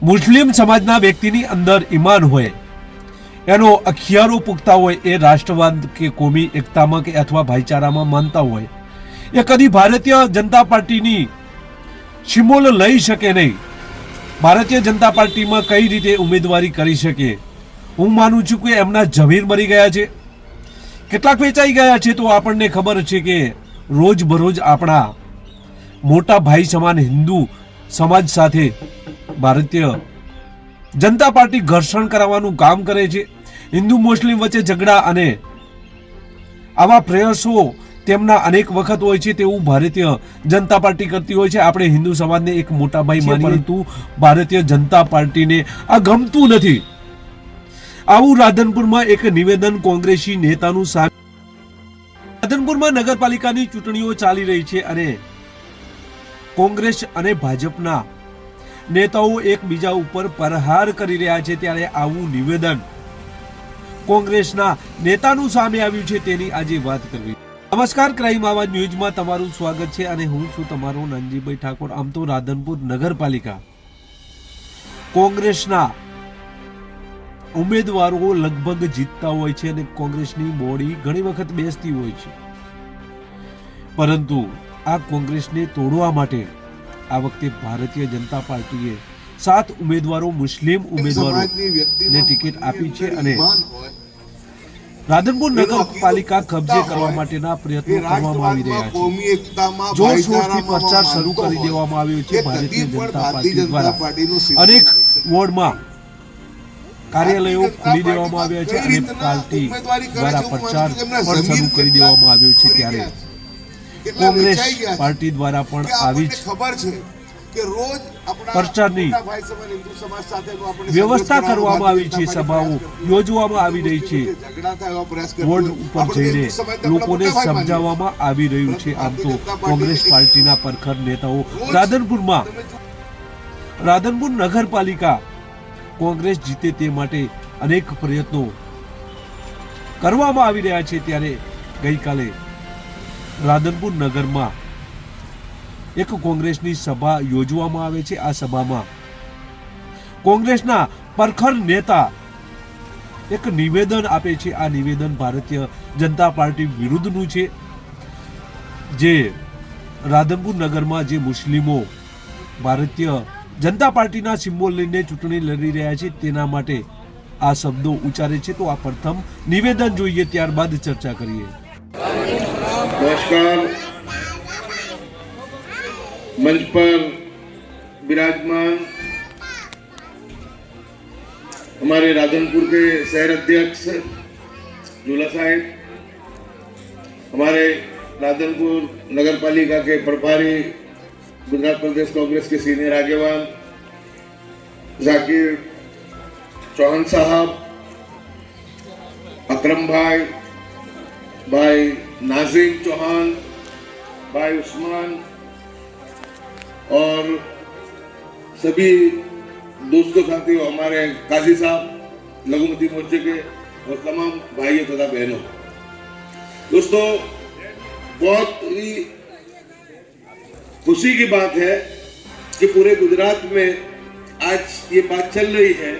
મુસ્લિમ સમાજના વ્યક્તિની અંદર ઈમાન હોય, એનો અખિયારો પૂગતા હોય, એ રાષ્ટ્રવાદ કે કોમી એકતામાં કે અથવા ભાઈચારામાં માનતા હોય, એ કદી ભારતીય જનતા પાર્ટીની સિમ્બોલ લઈ શકે નહીં. ભારતીય જનતા પાર્ટીમાં કઈ રીતે ઉમેદવારી કરી શકે? હું માનું છું કે એમના જમીર મરી ગયા છે, કેટલાક વેચાઈ ગયા છે. તો આપણને ખબર છે કે રોજબરોજ આપણા મોટા ભાઈ સમાન હિન્દુ સમાજ સાથે ભારતીય જનતા પાર્ટી ઘર્ષણ કરાવવાનું કામ કરે છે. હિન્દુ મુસ્લિમ વચ્ચે ઝઘડા અને આવા પ્રયાસો તેમના અનેક વખત હોય છે, તેવું ભારતીય જનતા પાર્ટી કરતી હોય છે. આપણે હિન્દુ સમાજને એક મોટા ભાઈ માનીએ, પરંતુ ભારતીય જનતા પાર્ટીને આ ગમતું નથી. આવું રાધનપુરમાં એક નિવેદન કોંગ્રેસી નેતાનું સામે. રાધનપુરમાં નગરપાલિકાની ચૂંટણીઓ ચાલી રહી છે અને કોંગ્રેસ અને ભાજપના નેતાઓ એકબીજા ઉપર પ્રહાર કરી રહ્યા છે, ત્યારે આવું નિવેદન કોંગ્રેસના નેતાનું સામે આવ્યું છે, તેની આજે વાત કરવી. નમસ્કાર, ક્રાઇમ આવાજ ન્યૂઝમાં તમારું સ્વાગત છે અને હું છું તમારો નાનજીભાઈ ઠાકોર. આમ તો રાધનપુર નગરપાલિકા કોંગ્રેસના ઉમેદવારો લગભગ જીતતા હોય છે અને કોંગ્રેસની બોડી ઘણી વખત બેસતી હોય છે, પરંતુ આ કોંગ્રેસને તોડવા માટે આ વખતે ભારતીય જનતા પાર્ટીએ 7 ઉમેદવારો, મુસ્લિમ ઉમેદવારોને ટિકિટ આપી છે અને રાધનપુર નગરપાલિકા કબજે કરવા માટેના પ્રયત્નો કરવામાં આવી રહ્યા છે. જોરશોરથી પ્રચાર શરૂ કરી દેવામાં આવ્યો છે. ભારતીય જનતા પાર્ટી દ્વારા અનેક વોર્ડમાં કાર્યાલયો ખોલી દેવામાં આવ્યા છે અને પાર્ટી દ્વારા પ્રચાર પણ શરૂ કરી દેવામાં આવ્યો છે. ત્યારે કોંગ્રેસ પાર્ટી દ્વારા પણ આવી જ પ્રચારની વ્યવસ્થા કરવામાં આવી છે. સભાઓ યોજવામાં આવી રહી છે, વોર્ડ ઉપર જઈને લોકોને સમજાવવામાં આવી રહ્યું છે. આમ તો કોંગ્રેસ પાર્ટીના પરખર નેતાઓ રાધનપુર નગરપાલિકા કોંગ્રેસ જીતે તે માટે અનેક પ્રયત્નો કરવામાં આવી રહ્યા છે. ત્યારે ગઈકાલે રાધનપુર નગરમાં એક કોંગ્રેસની સભા યોજવામાં આવે છે. આ સભામાં કોંગ્રેસના પરખર નેતા એક નિવેદન આપે છે. આ નિવેદન ભારતીય જનતા પાર્ટી વિરુદ્ધનું છે. જે રાધનપુર નગરમાં જે મુસ્લિમો ભારતીય જનતા પાર્ટીના સિમ્બોલ લઈને ચૂંટણી લડી રહ્યા છે, તેના માટે આ શબ્દો ઉચ્ચારે છે. તો આ પ્રથમ નિવેદન જોઈએ, ત્યારબાદ ચર્ચા કરીએ. नमस्कार। मंच पर विराजमान हमारे राधनपुर के शहर अध्यक्ष झूला साहिब, हमारे राधनपुर नगर पालिका के प्रभारी गुजरात प्रदेश कांग्रेस के सीनियर आगेवान जाकिर चौहान साहब, अकरम भाई नाजिम चौहान, भाई उस्मान और सभी दोस्तों साथियों, हमारे काजी साहब लघुमती मोर्चे के और तमाम भाइयों तथा बहनों, दोस्तों बहुत ही खुशी की बात है कि पूरे गुजरात में आज ये बात चल रही है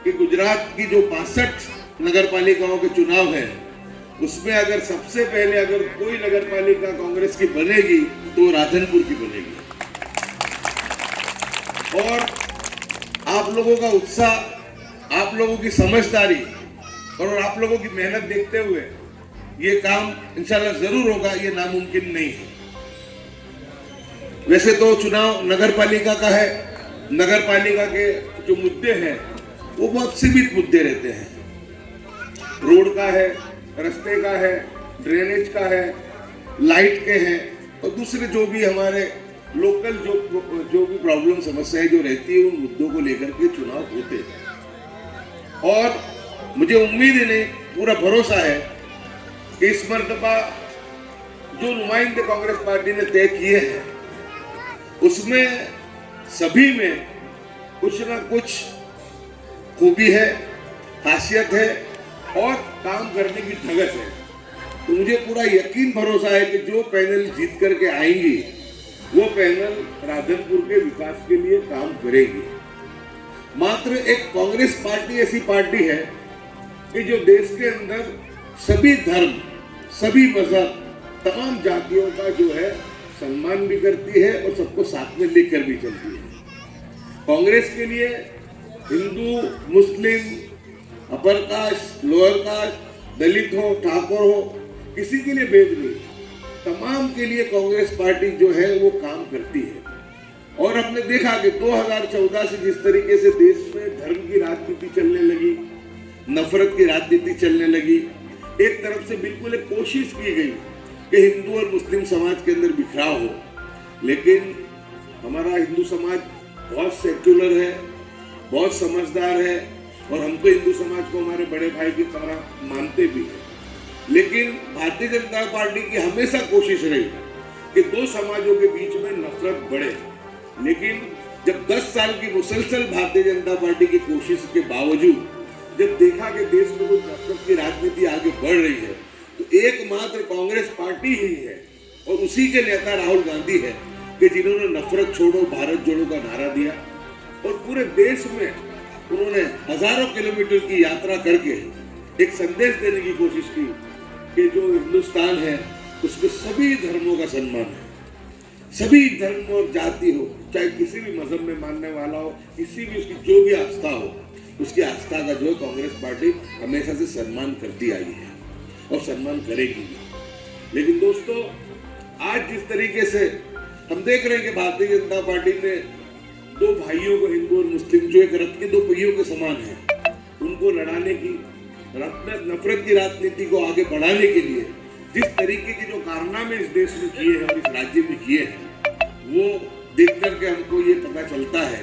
कि गुजरात की जो 62 नगर पालिकाओं के चुनाव है, उसमें अगर सबसे पहले अगर कोई नगर पालिका कांग्रेस की बनेगी तो राधनपुर की बनेगी। और आप लोगों का उत्साह, आप लोगों की समझदारी और आप लोगों की मेहनत देखते हुए ये काम इंशाल्लाह जरूर होगा, ये नामुमकिन नहीं है। वैसे तो चुनाव नगर पालिका का है, नगर पालिका के जो मुद्दे हैं वो बहुत सीमित मुद्दे रहते हैं। रोड का है, रास्ते का है, ड्रेनेज का है, लाइट के हैं और दूसरे जो भी हमारे लोकल जो भी प्रॉब्लम समस्याएं जो रहती है, उन मुद्दों को लेकर के चुनाव होते हैं। और मुझे उम्मीद है, पूरा भरोसा है कि इस मर्तबा जो नुमाइंदे कांग्रेस पार्टी ने तय किए हैं, उसमें सभी में कुछ ना कुछ खूबी है, खासियत है और काम करने की धगस है। तो मुझे पूरा यकीन भरोसा है कि जो पैनल जीत करके आएंगी वो पैनल राधनपुर के विकास के लिए काम करेगी। मात्र एक कांग्रेस पार्टी ऐसी पार्टी है कि जो देश के अंदर सभी धर्म, सभी मजहब, तमाम जातियों का जो है सम्मान भी करती है और सबको साथ में लेकर भी चलती है। कांग्रेस के लिए हिंदू, मुस्लिम, अपर कास्ट, लोअर कास्ट, दलित हो, ठाकुर हो, किसी के लिए भेद नहीं, तमाम के लिए कांग्रेस पार्टी जो है वो काम करती है। और हमने देखा कि 2014 से जिस तरीके से देश में धर्म की राजनीति चलने लगी, नफरत की राजनीति चलने लगी, एक तरफ से बिल्कुल एक कोशिश की गई कि हिंदू और मुस्लिम समाज के अंदर बिखराव हो, लेकिन हमारा हिंदू समाज बहुत सेक्युलर है, बहुत समझदार है और हम तो हिंदू समाज को हमारे बड़े भाई की तरह मानते भी हैं। लेकिन भारतीय जनता पार्टी की हमेशा कोशिश रही कि दो समाजों के बीच में नफरत बढ़े, लेकिन जब 10 साल की मुसलसल भारतीय जनता पार्टी की कोशिश के बावजूद जब देखा कि देश में कुछ नफरत की राजनीति आगे बढ़ रही है, तो एकमात्र कांग्रेस पार्टी ही है और उसी के नेता राहुल गांधी है कि जिन्होंने नफरत छोड़ो भारत जोड़ो का नारा दिया और पूरे देश में उन्होंने हजारों किलोमीटर की यात्रा करके एक संदेश देने की कोशिश की कि जो हिंदुस्तान है उसमें सभी धर्मों का सम्मान है, सभी धर्म और जाति हो, चाहे किसी भी मजहब में मानने वाला हो, किसी भी उसकी जो भी आस्था हो, उसकी आस्था का जो कांग्रेस पार्टी हमेशा से सम्मान करती आई है और सम्मान करेगी। लेकिन दोस्तों, आज जिस तरीके से हम देख रहे हैं कि भारतीय जनता पार्टी ने दो भाइयों को, हिंदू और मुस्लिम, जो एक रथ के दो पहियों के समान है, उनको लड़ाने की, नफरत की राजनीति को आगे बढ़ाने के लिए जिस तरीके के जो कारनामे इस देश में किए हैं और इस राज्य में किए हैं, वो देख करके हमको ये पता चलता है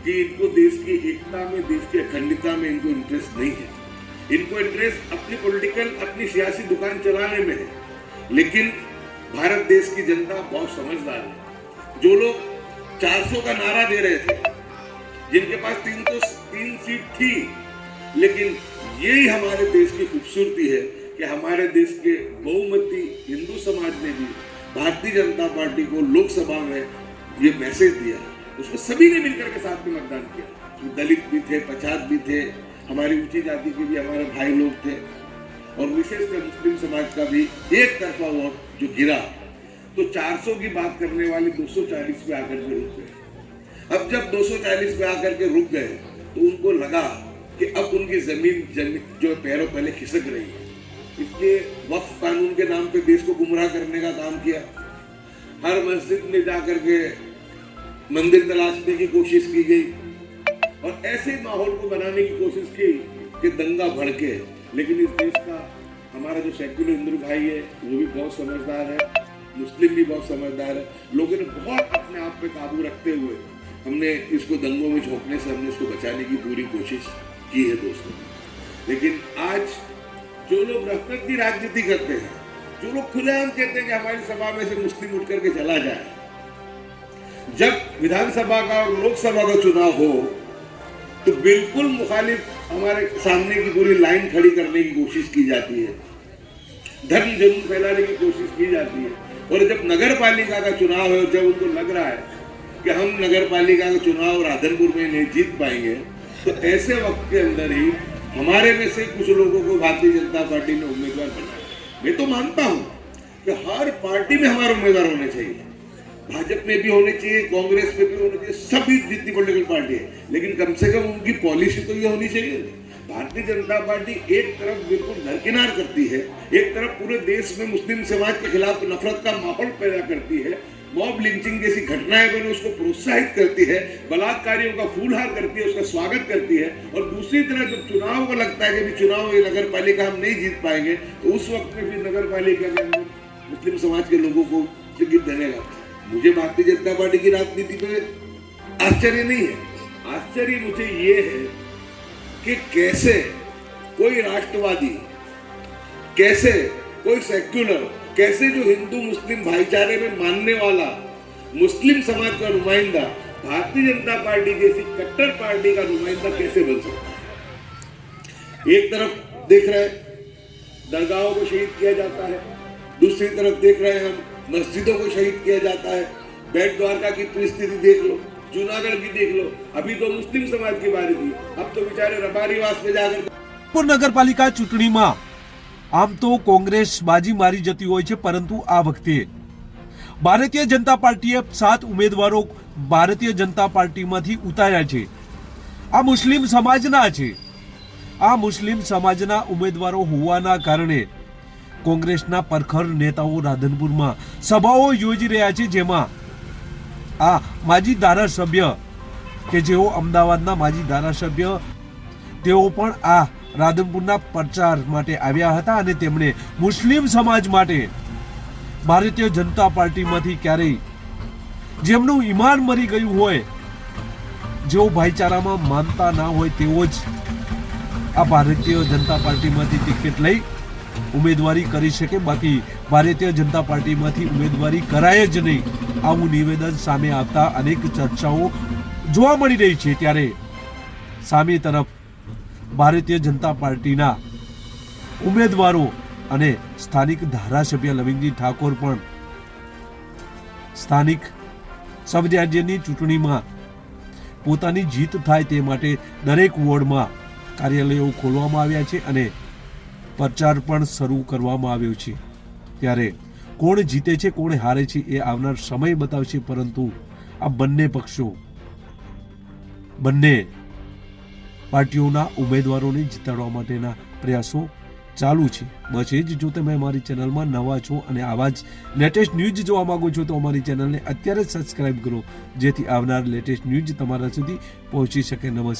कि इनको देश की एकता में, देश की अखंडता में इनको इंटरेस्ट नहीं है। इनको इंटरेस्ट अपनी पॉलिटिकल, अपनी सियासी दुकान चलाने में है। लेकिन भारत देश की जनता बहुत समझदार है। जो लोग 400 का नारा दे रहे थे, जिनके पास 303 सीट थी, लेकिन यही हमारे देश की खूबसूरती है कि हमारे देश के बहुमती हिंदू समाज ने भी भारतीय जनता पार्टी को लोकसभा में ये मैसेज दिया। उसमें सभी ने मिलकर के साथ में मतदान किया। दलित भी थे, पछात भी थे, हमारी ऊंची जाति के भी हमारे भाई लोग थे और विशेषकर मुस्लिम समाज का भी एक तरफा वोट जो गिरा, तो 400 की बात करने वाले 240 पे आकर के रुक गए। अब जब 240 पे आकर के रुक गए तो उनको लगा कि अब उनकी जमीन जो पैरों पहले खिसक रही है। इसलिए वक्फ कानून के नाम पे देश को गुमराह करने का काम किया। हर मस्जिद में जाकर के मंदिर तलाशने की कोशिश की गई और ऐसे माहौल को बनाने की कोशिश की कि दंगा भड़के। लेकिन इस देश का हमारा जो सेक्युलर हिंदू भाई है वो भी बहुत समझदार है, मुस्लिम भी बहुत समझदार है। लोगों ने बहुत अपने आप पे काबू रखते हुए हमने इसको दंगों में झोंकने से हमने इसको बचाने की पूरी कोशिश की है दोस्तों। लेकिन आज जो लोग नफरत की राजनीति करते हैं, जो लोग खुलेआम कहते हैं कि हमारी सभा में से मुस्लिम उठ करके चला जाए, जब विधानसभा का और लोकसभा का चुनाव हो तो बिल्कुल मुखालिफ हमारे सामने की पूरी लाइन खड़ी करने की कोशिश की जाती है, धर्म जुनून फैलाने की कोशिश की जाती है। और जब नगर पालिका का चुनाव है, जब उनको लग रहा है कि हम नगर पालिका का चुनाव राधनपुर में नहीं जीत पाएंगे, तो ऐसे वक्त के अंदर ही हमारे में से कुछ लोगों को भारतीय जनता पार्टी ने उम्मीदवार बनाया। मैं तो मानता हूं कि हर पार्टी में हमारे उम्मीदवार होने चाहिए, भाजपा में भी होने चाहिए, कांग्रेस में भी होने चाहिए, सभी जितनी पॉलिटिकल पार्टी है, लेकिन कम से कम उनकी पॉलिसी तो ये होनी चाहिए। भारतीय जनता पार्टी एक तरफ बिल्कुल दरकिनार करती है, एक तरफ पूरे देश में मुस्लिम समाज के खिलाफ नफरत का माहौल पैदा करती है, मॉब लिंचिंग जैसी घटनाएं बने उसको प्रोत्साहित करती है, बलात्कारियों का फूलहार करती है, उसका स्वागत करती है। और दूसरी तरफ जब चुनाव को लगता है कि चुनाव ये नगर पालिका हम नहीं जीत पाएंगे, तो उस वक्त में भी नगर पालिका के अंदर मुस्लिम समाज के लोगों को टिकट देने लगता है। मुझे भारतीय जनता पार्टी की राजनीति पे आश्चर्य नहीं है, आश्चर्य मुझे ये है कि कैसे कोई राष्ट्रवादी, कैसे कोई सेक्युलर, कैसे जो हिंदू मुस्लिम भाईचारे में मानने वाला मुस्लिम समाज का नुमाइंदा भारतीय जनता पार्टी जैसी कट्टर पार्टी का नुमाइंदा कैसे बन सकता है। एक तरफ देख रहे हैं दरगाहों को शहीद किया जाता है, दूसरी तरफ देख रहे हैं हम मस्जिदों को शहीद किया जाता है। बेट द्वारका की परिस्थिति देख लो, जूनागढ़ की देख लो, अभी तो मुस्लिम समाज की बारी थी, अब तो बेचारे रबारीवास में जाकर રાધનપુર નગરપાલિકા ચૂંટણીમાં આમ તો કોંગ્રેસ બાજી મારી જતી હોય છે, પરંતુ આ વખતે ભારતીય જનતા પાર્ટીએ 7 ઉમેદવારો ભારતીય જનતા પાર્ટીમાંથી ઉતાર્યા છે. આ મુસ્લિમ સમાજના છે. આ મુસ્લિમ સમાજના ઉમેદવારો હોવાના કારણે કોંગ્રેસના પરખર નેતાઓ રાધનપુરમાં સભાઓ યોજી રહ્યા છે, જેમાં આ માજી ધારાસભ્ય કે જેઓ અમદાવાદના માજી ધારાસભ્ય તેઓ પણ આ રાધનપુરના પ્રચાર માટે આવ્યા હતા અને તેમણે મુસ્લિમ સમાજ માટે ભારતીય જનતા પાર્ટીમાંથી ક્યારેય જેમનું ઈમાન મરી ગયું હોય, જેઓ ભાઈચારામાં માનતા ના હોય તેઓ જ આ ભારતીય જનતા પાર્ટીમાંથી ટિકિટ લઈ ઉમેદવારી કરી શકે, બાકી ભારતીય જનતા પાર્ટીમાંથી ઉમેદવારી કરાય જ નહીં, આવું નિવેદન સામે આવતા અનેક ચર્ચાઓ જોવા મળી રહી છે. ત્યારે સામે તરફ ભારતીય જનતા પાર્ટીના ઉમેદવારો અને સ્થાનિક ધારાસભ્ય લવિંગજી ઠાકોર પણ સ્થાનિક સબ રાજ્યની ચૂંટણીમાં પોતાની જીત થાય તે માટે દરેક વોર્ડમાં કાર્યાલયો ખોલવામાં આવ્યા છે અને પ્રચાર પણ શરૂ કરવામાં આવ્યો છે. ત્યારે કોણ જીતે છે કોણ હારે છે એ આવનાર સમય બતાવશે, પરંતુ આ બંને પક્ષો બંને પાર્ટીઓના ઉમેદવારોને જીતાડવા માટેના પ્રયાસો ચાલુ છે. બસ એ જ જો તમે અમારી ચેનલમાં નવા છો અને આવા જ લેટેસ્ટ ન્યૂઝ જોવા માંગો છો તો અમારી ચેનલને અત્યારે જ સબસ્ક્રાઇબ કરો, જેથી આવનાર લેટેસ્ટ ન્યૂઝ તમારા સુધી પહોંચી શકે. નમસ્કાર.